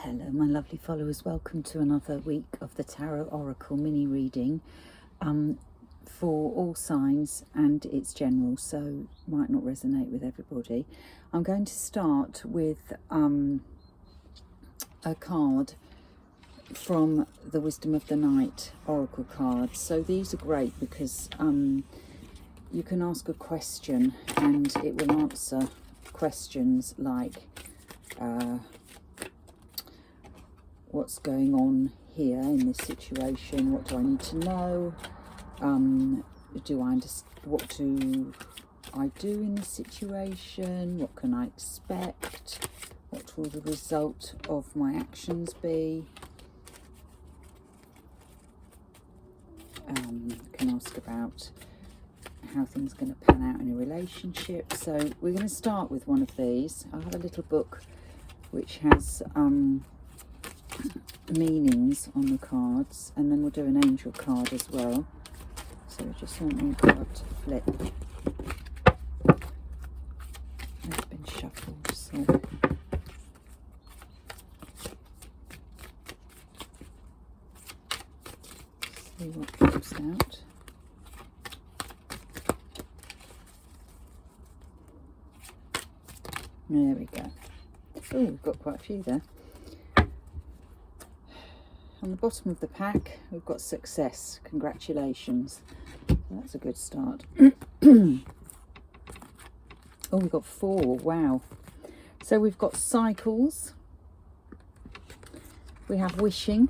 Hello my lovely followers, welcome to another week of the Tarot Oracle mini reading for all signs, and it's general, so might not resonate with everybody. I'm going to start with a card from the Wisdom of the Night Oracle cards. So these are great because you can ask a question and it will answer questions like what's going on here in this situation, what do I need to know, do I understand, what do I do in this situation, what can I expect, what will the result of my actions be. Can ask about how things are going to pan out in a relationship. So we're going to start with one of these. I have a little book which has meanings on the cards, and then we'll do an angel card as well. So we just want one card to flip. It's been shuffled, so see what comes out. There we go. Oh, we've got quite a few there. On the bottom of the pack, we've got success. Congratulations. That's a good start. Oh, we've got 4. Wow. So we've got cycles. We have wishing.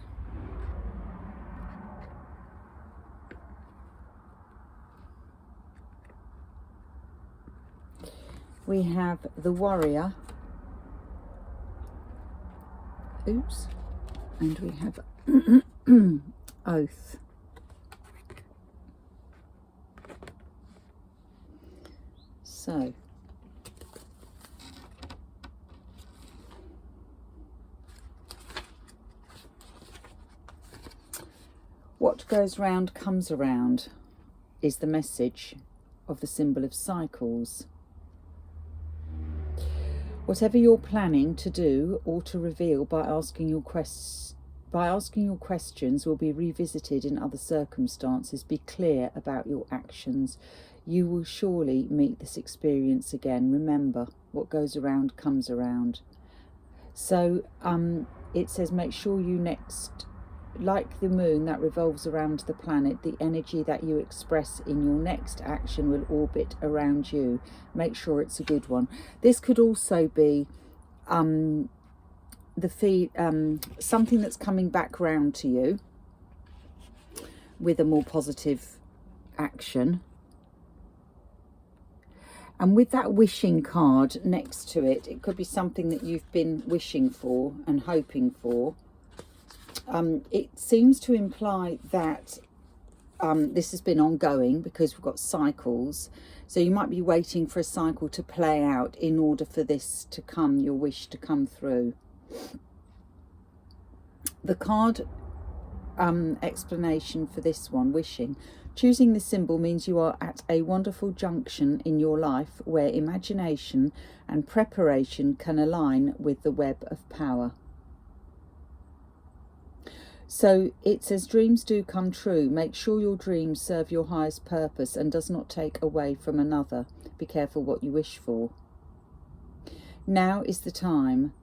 We have the warrior. Oops. And we have oath. So what goes round comes around is the message of the symbol of cycles. Whatever you're planning to do or to reveal by asking your questions will be revisited in other circumstances. Be clear about your actions. You will surely meet this experience again. Remember, what goes around comes around. So it says, make sure you next, like the moon that revolves around the planet, the energy that you express in your next action will orbit around you. Make sure it's a good one. This could also be something that's coming back round to you with a more positive action. And with that wishing card next to it, it could be something that you've been wishing for and hoping for. It seems to imply that this has been ongoing because we've got cycles. So you might be waiting for a cycle to play out in order for this to come, your wish to come through. The card explanation for this one, wishing. Choosing this symbol means you are at a wonderful junction in your life where imagination and preparation can align with the web of power. So it says, dreams do come true. Make sure your dreams serve your highest purpose and does not take away from another. Be careful what you wish for. Now is the time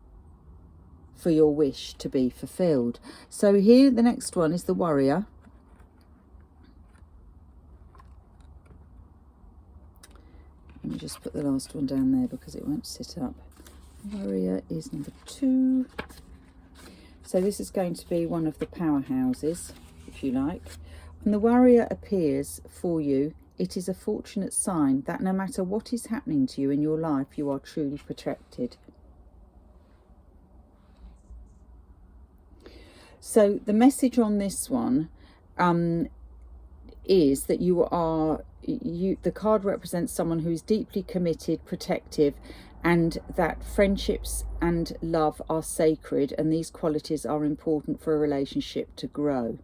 for your wish to be fulfilled. So here, the next one is the warrior. Let me just put the last one down there because it won't sit up. Warrior is number 2. So this is going to be one of the powerhouses, if you like. When the warrior appears for you, it is a fortunate sign that no matter what is happening to you in your life, you are truly protected. So the message on this one is that the card represents someone who is deeply committed, protective, and that friendships and love are sacred, and these qualities are important for a relationship to grow.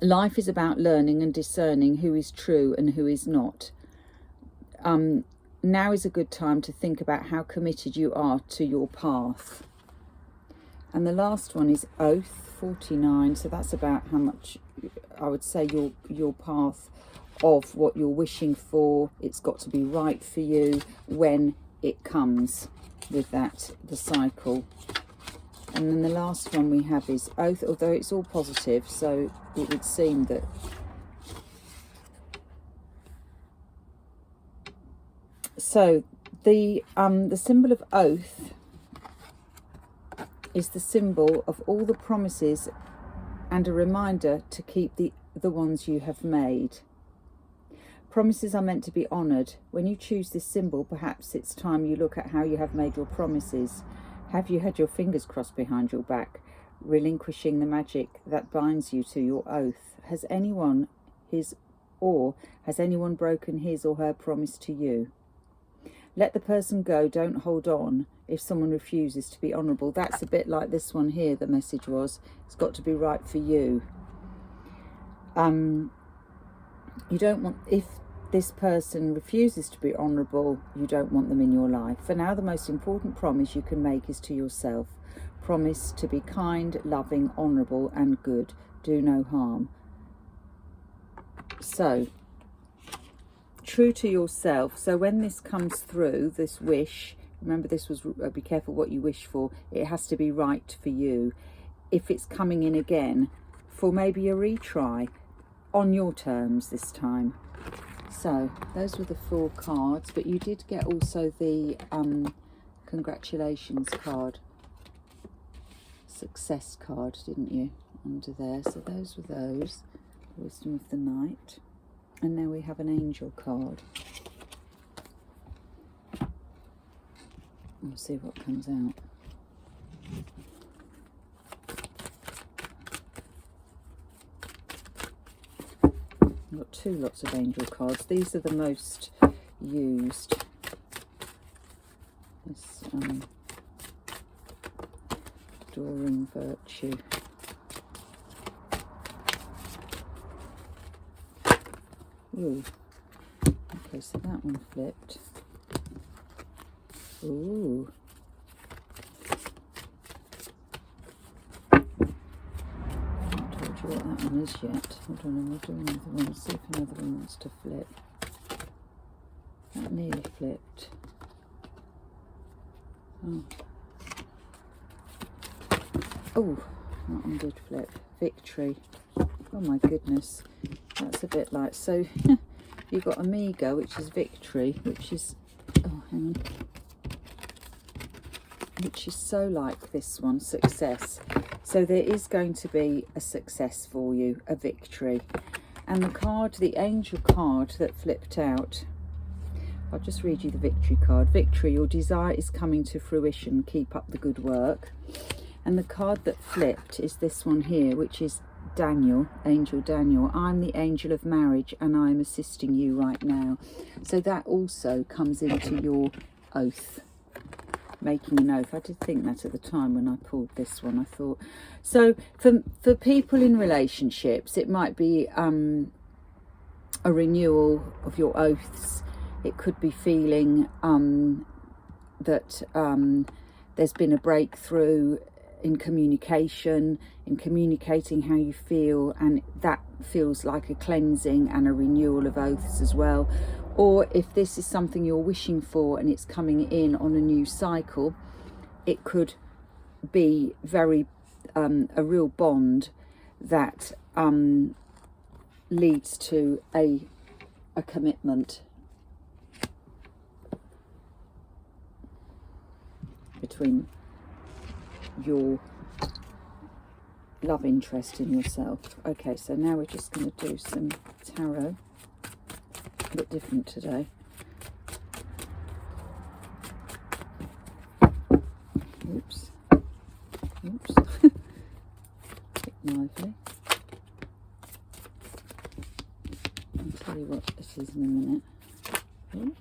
Life is about learning and discerning who is true and who is not. now is a good time to think about how committed you are to your path. And the last one is Oath, 49. So that's about how much, I would say, your path of what you're wishing for. It's got to be right for you when it comes with that, the cycle. And then the last one we have is Oath, although it's all positive, so it would seem that so the symbol of Oath is the symbol of all the promises and a reminder to keep the ones you have made. Promises are meant to be honoured. When you choose this symbol, perhaps it's time you look at how you have made your promises. Have you had your fingers crossed behind your back, relinquishing the magic that binds you to your oath? Has anyone broken his or her promise to you? Let the person go, don't hold on if someone refuses to be honourable. That's a bit like this one here, the message was. It's got to be right for you. You don't want, if this person refuses to be honourable, you don't want them in your life. For now, the most important promise you can make is to yourself. Promise to be kind, loving, honourable and good. Do no harm. So, true to yourself. So when this comes through, this wish, remember this was, be careful what you wish for. It has to be right for you. If it's coming in again for maybe a retry on your terms this time. So those were the 4 cards, but you did get also the congratulations card, success card, didn't you, under there? So those were those, wisdom of the night. And now we have an angel card. We'll see what comes out. I've got 2 lots of angel cards. These are the most used. This Adoring Virtue. Ooh. Okay, so that one flipped. Ooh. What that one is yet. Hold on, we'll do another one, see if another one wants to flip. That nearly flipped. Oh, that one did flip. Victory. Oh my goodness, that's a bit like, so you've got Amigo, which is victory, which is, oh hang on, which is so like this one, success. So there is going to be a success for you, a victory. And the card, the angel card that flipped out, I'll just read you the victory card. Victory, your desire is coming to fruition. Keep up the good work. And the card that flipped is this one here, which is Daniel, Angel Daniel. I'm the angel of marriage and I'm assisting you right now. So that also comes into your oath. Making an oath. I did think that at the time when I pulled this one. I thought, so for people in relationships, it might be a renewal of your oaths. It could be feeling that there's been a breakthrough in communication, in communicating how you feel, and that feels like a cleansing and a renewal of oaths as well. Or if this is something you're wishing for and it's coming in on a new cycle, it could be very a real bond that leads to a commitment between your love interest in yourself. Okay, so now we're just going to do some tarot. A bit different today. Oops. Oops. Bit lively. I'll tell you what this is in a minute. Ooh.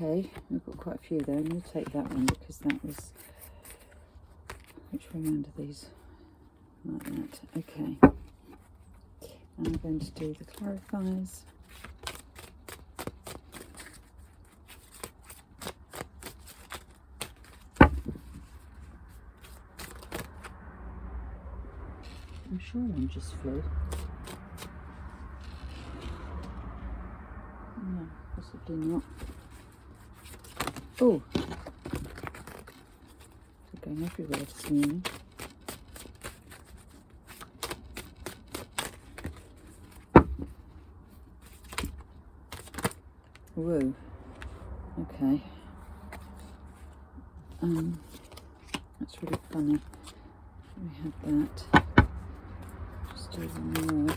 Okay, we've got quite a few there. I'm going to take that one because that was... Which way around are these? Like that. Okay. I'm going to do the clarifiers. I'm sure one just flew. No, possibly not. Oh, they're going everywhere this morning. Whoa. Okay. That's really funny. We had that. Just do one more.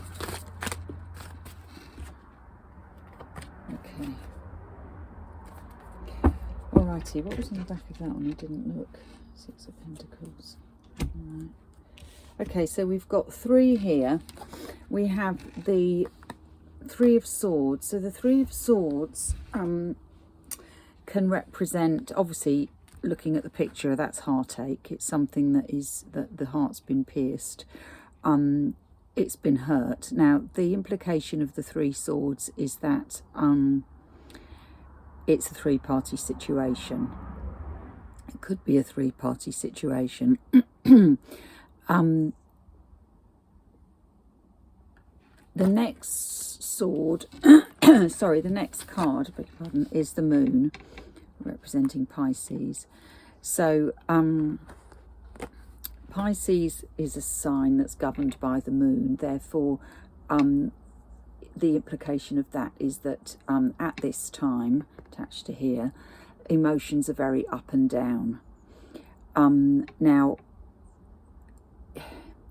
Okay. Alrighty, what was on the back of that one? I didn't look. 6 of Pentacles. Alright. Okay, so we've got 3 here. We have the 3 of Swords. So the 3 of Swords can represent, obviously, looking at the picture, that's heartache. It's something that the heart's been pierced. It's been hurt. Now, the implication of the 3 swords is that it's a 3-party situation. It could be a 3-party situation. The next sword, sorry, the next card, beg your pardon, is the Moon, representing Pisces. So, Pisces is a sign that's governed by the Moon. Therefore, the implication of that is that at this time, attached to here, emotions are very up and down. Now,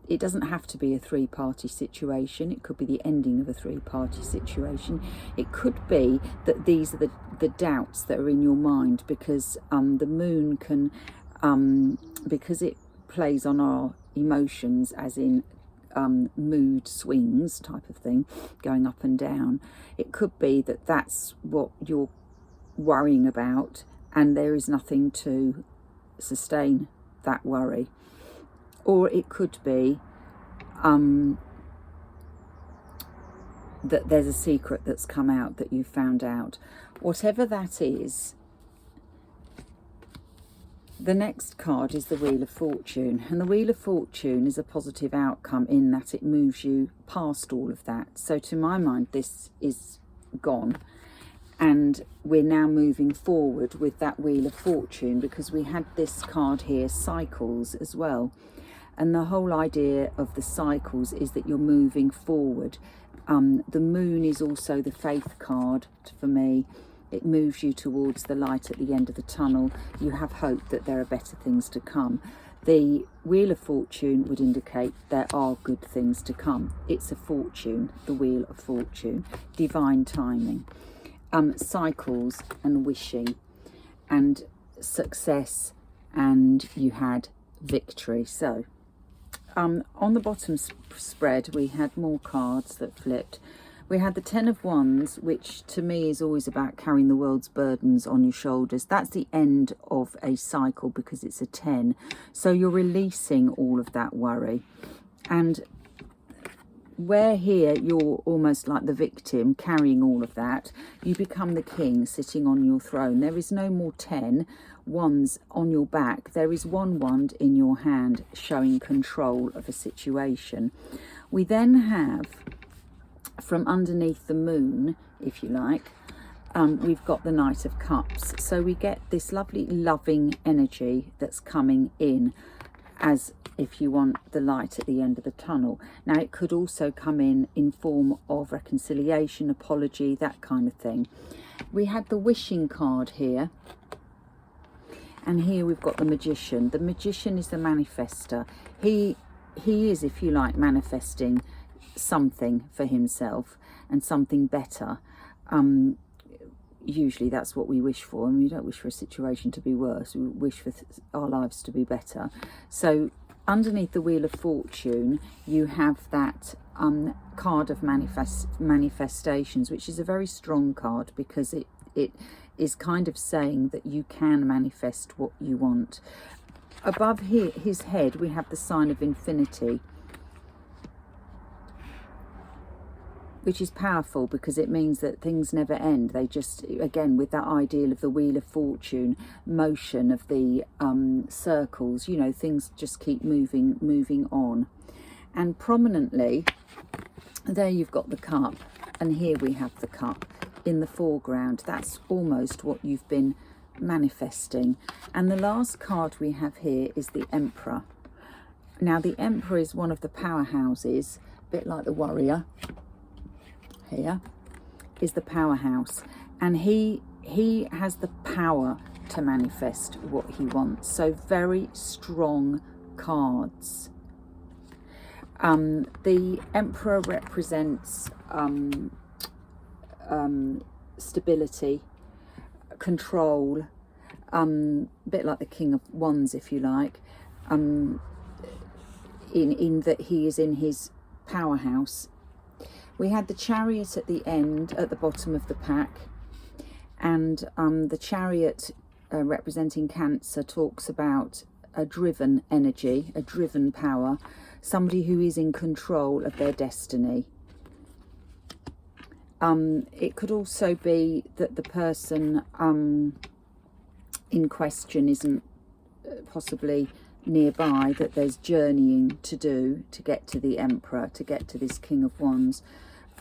it doesn't have to be a 3-party situation. It could be the ending of a 3-party situation. It could be that these are the doubts that are in your mind, because the Moon can, because it plays on our emotions, as in mood swings type of thing, going up and down. It could be that that's what you're worrying about, and there is nothing to sustain that worry. Or it could be that there's a secret that's come out that you found out. Whatever that is, the next card is the Wheel of Fortune. And the Wheel of Fortune is a positive outcome in that it moves you past all of that. So to my mind, this is gone. And we're now moving forward with that Wheel of Fortune, because we had this card here, cycles, as well. And the whole idea of the cycles is that you're moving forward. The Moon is also the faith card for me. It moves you towards the light at the end of the tunnel. You have hope that there are better things to come. The Wheel of Fortune would indicate there are good things to come. It's a fortune, the Wheel of Fortune, divine timing. Cycles and wishing and success, and you had victory. So on the bottom spread, we had more cards that flipped. We had the 10 of Wands, which to me is always about carrying the world's burdens on your shoulders. That's the end of a cycle because it's a 10. So you're releasing all of that worry. And where here you're almost like the victim carrying all of that, you become the king sitting on your throne. There is no more 10 wands on your back. There is one wand in your hand showing control of a situation. We then have, from underneath the Moon, if you like, we've got the Knight of Cups. So we get this lovely loving energy that's coming in, as if you want the light at the end of the tunnel. Now, it could also come in form of reconciliation, apology, that kind of thing. We had the Wishing card here, and here we've got the Magician. The Magician is the manifester. He is, if you like, manifesting something for himself and something better. Usually that's what we wish for, and we don't wish for a situation to be worse. We wish for our lives to be better. So underneath the Wheel of Fortune, you have that card of manifestations, which is a very strong card because it is kind of saying that you can manifest what you want. Above his head, we have the sign of infinity, which is powerful because it means that things never end. They just, again, with that ideal of the Wheel of Fortune, motion of the circles, you know, things just keep moving on. And prominently, there you've got the cup, and here we have the cup in the foreground. That's almost what you've been manifesting. And the last card we have here is the Emperor. Now, the Emperor is one of the powerhouses, a bit like the Warrior. Here is the powerhouse, and he has the power to manifest what he wants. So very strong cards. The Emperor represents stability, control, a bit like the King of Wands, if you like, in that he is in his powerhouse. We had the Chariot at the end, at the bottom of the pack, and the Chariot representing Cancer talks about a driven energy, a driven power, somebody who is in control of their destiny. It could also be that the person in question isn't possibly nearby, that there's journeying to do to get to the Emperor, to get to this King of Wands.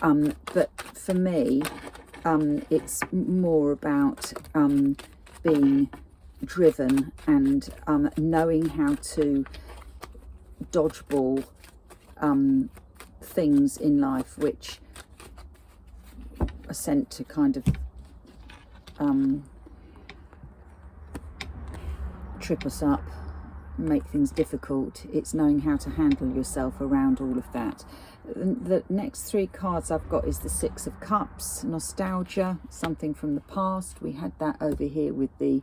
But for me, it's more about being driven and knowing how to dodgeball things in life which are sent to kind of trip us up, make things difficult. It's knowing how to handle yourself around all of that. The next three cards I've got is the Six of Cups, nostalgia, something from the past. We had that over here with the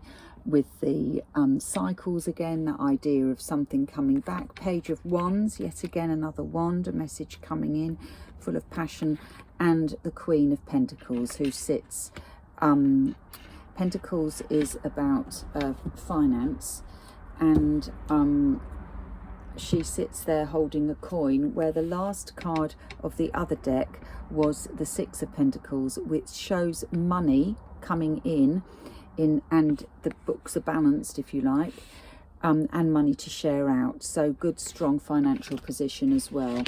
cycles again, that idea of something coming back. Page of Wands, yet again another wand, a message coming in full of passion. And the Queen of Pentacles, who sits, Pentacles is about finance, and she sits there holding a coin, where the last card of the other deck was the Six of Pentacles, which shows money coming in and the books are balanced, if you like, and money to share out. So good, strong financial position as well.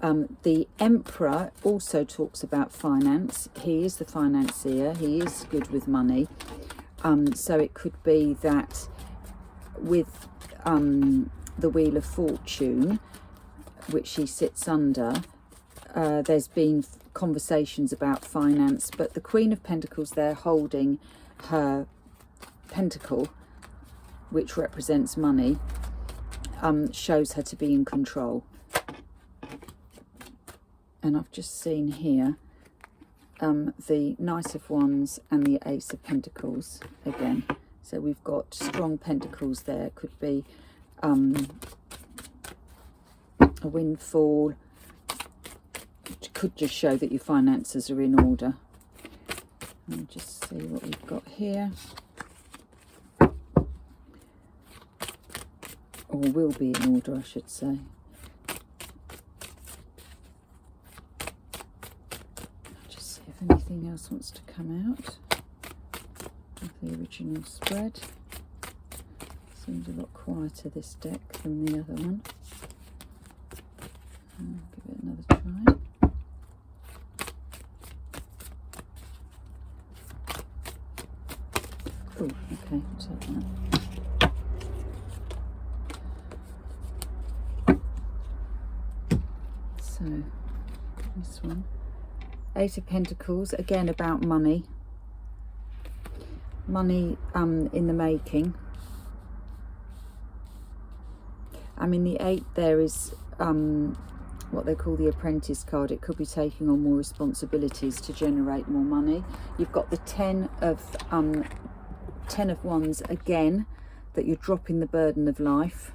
The Emperor also talks about finance. He is the financier. He is good with money. So it could be that with the Wheel of Fortune, which she sits under, there's been conversations about finance, but the Queen of Pentacles there holding her pentacle, which represents money, shows her to be in control. And I've just seen here the Knight of Wands and the Ace of Pentacles again. So we've got strong pentacles there. Could be a windfall. It could just show that your finances are in order. Let me just see what we've got here. Or will be in order, I should say. Just see if anything else wants to come out of the original spread. Seems a lot quieter, this deck, than the other one. I'll give it another try. Oh, okay, I'll take that. So, this one. Eight of Pentacles, again about money. Money in the making. I mean, the 8 there is what they call the Apprentice card. It could be taking on more responsibilities to generate more money. You've got the 10 of Wands again, that you're dropping the burden of life.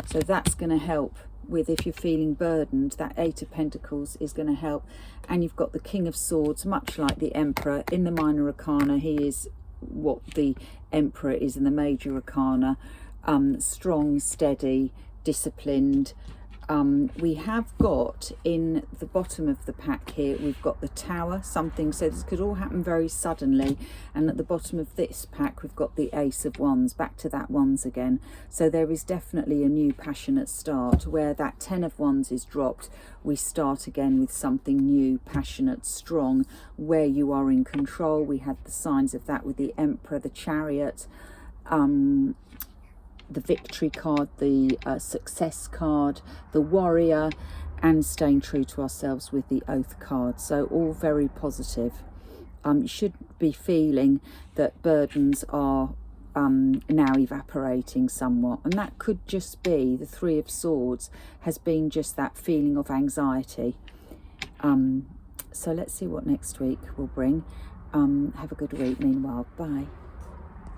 So that's going to help with if you're feeling burdened, that Eight of Pentacles is going to help. And you've got the King of Swords, much like the Emperor. In the Minor Arcana, he is what the Emperor is in the Major Arcana. Strong, steady, disciplined. We have got in the bottom of the pack here, we've got the Tower, something, so this could all happen very suddenly. And at the bottom of this pack, we've got the Ace of Wands, back to that Wands again. So there is definitely a new passionate start. Where that Ten of Wands is dropped, we start again with something new, passionate, strong, where you are in control. We had the signs of that with the Emperor, the Chariot, the Victory card, the Success card, the Warrior, and staying true to ourselves with the Oath card. So all very positive. You should be feeling that burdens are now evaporating somewhat, and that could just be the Three of Swords has been just that feeling of anxiety. So let's see what next week will bring. Have a good week meanwhile. Bye.